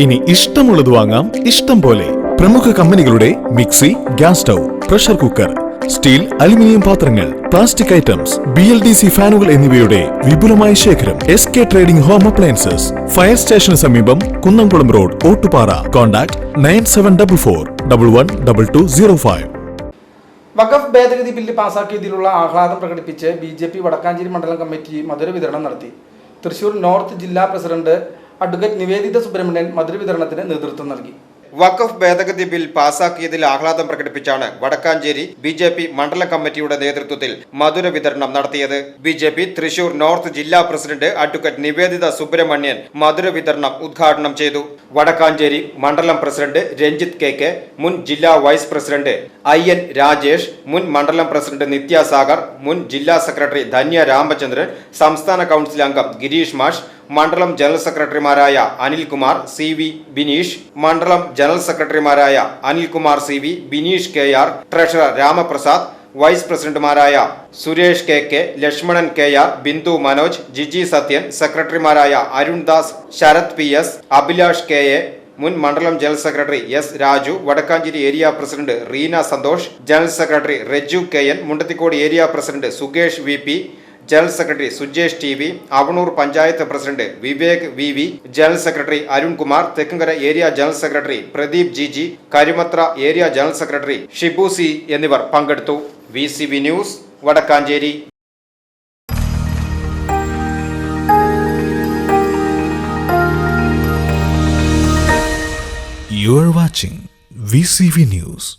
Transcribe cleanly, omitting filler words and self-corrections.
ഇനി ഇഷ്ടമുള്ളത് വാങ്ങാം ഇഷ്ടം പോലെ. പ്രമുഖ കമ്പനികളുടെ mixie, gas stove, pressure cooker, steel, aluminium പാത്രങ്ങൾ, പ്ലാസ്റ്റിക് ഐറ്റംസ്, BLDC ഫാനുകൾ എന്നിവയുടെ വിപുലമായ ശേഖരം. SK trading home appliances, fire സ്റ്റേഷന് സമീപം, കുന്നംകുളം റോഡ്, ഓട്ടുപാറ. കോൺടാക്ട് 9744112205. വഖഫ് ഭേദഗതി ബില്ല് പാസാക്കിയതിലുള്ള ആഹ്ലാദം പ്രകടിപ്പിച്ച് BJP വടക്കാഞ്ചേരി മണ്ഡലം കമ്മിറ്റി മധുര വിതരണം നടത്തി. തൃശൂർ നോർത്ത് ജില്ലാ പ്രസിഡന്റ് അഡ്വക്കേറ്റ് നിവേദിത സുബ്രഹ്മണ്യൻ മധുര വിതരണത്തിന് നേതൃത്വം നൽകി. വഖഫ് ഭേദഗതി ബിൽ പാസാക്കിയതിൽ ആഹ്ലാദം പ്രകടിപ്പിച്ചാണ് വടക്കാഞ്ചേരി BJP മണ്ഡലം കമ്മിറ്റിയുടെ നേതൃത്വത്തിൽ മധുര വിതരണം നടത്തിയത്. BJP തൃശൂർ നോർത്ത് ജില്ലാ പ്രസിഡന്റ് അഡ്വക്കേറ്റ് നിവേദിത സുബ്രഹ്മണ്യൻ മധുര വിതരണം ഉദ്ഘാടനം ചെയ്തു. വടക്കാഞ്ചേരി മണ്ഡലം പ്രസിഡന്റ് രഞ്ജിത്ത് KK, മുൻ ജില്ലാ വൈസ് പ്രസിഡന്റ് IN രാജേഷ്, മുൻ മണ്ഡലം പ്രസിഡന്റ് നിത്യാസാഗർ, മുൻ ജില്ലാ സെക്രട്ടറി ധന്യ രാമചന്ദ്രൻ, സംസ്ഥാന കൗൺസിൽ അംഗം ഗിരീഷ് മാഷ്, മണ്ഡലം ജനറൽ സെക്രട്ടറിമാരായ അനിൽകുമാർ CV ബിനീഷ്, മണ്ഡലം ജനറൽ സെക്രട്ടറിമാരായ Anilkumar CV, Bineesh KR, treasurer Ramaprasad, vice പ്രസിഡന്റുമാരായ സുരേഷ് KK, ലക്ഷ്മണൻ KR, ബിന്ദു മനോജ്, ജിജി സത്യൻ, സെക്രട്ടറിമാരായ അരുൺദാസ്, ശരത് PS, അഭിലാഷ് KA, മുൻ മണ്ഡലം general secretary S Raju, Vadakkanchery area president Reena Santhosh, general secretary Raju KN, Mundathikode area president Sukesh VP, general secretary Sujesh TV, Avanoor panchayat president Vivek VV, general secretary Arunkumar, Thekkumkara area general secretary Pradeep GG, Karimathra area general secretary Shibu C എന്നിവർ പങ്കെടുത്തു. VCB news, Vadakkanchery. You are watching VCV News.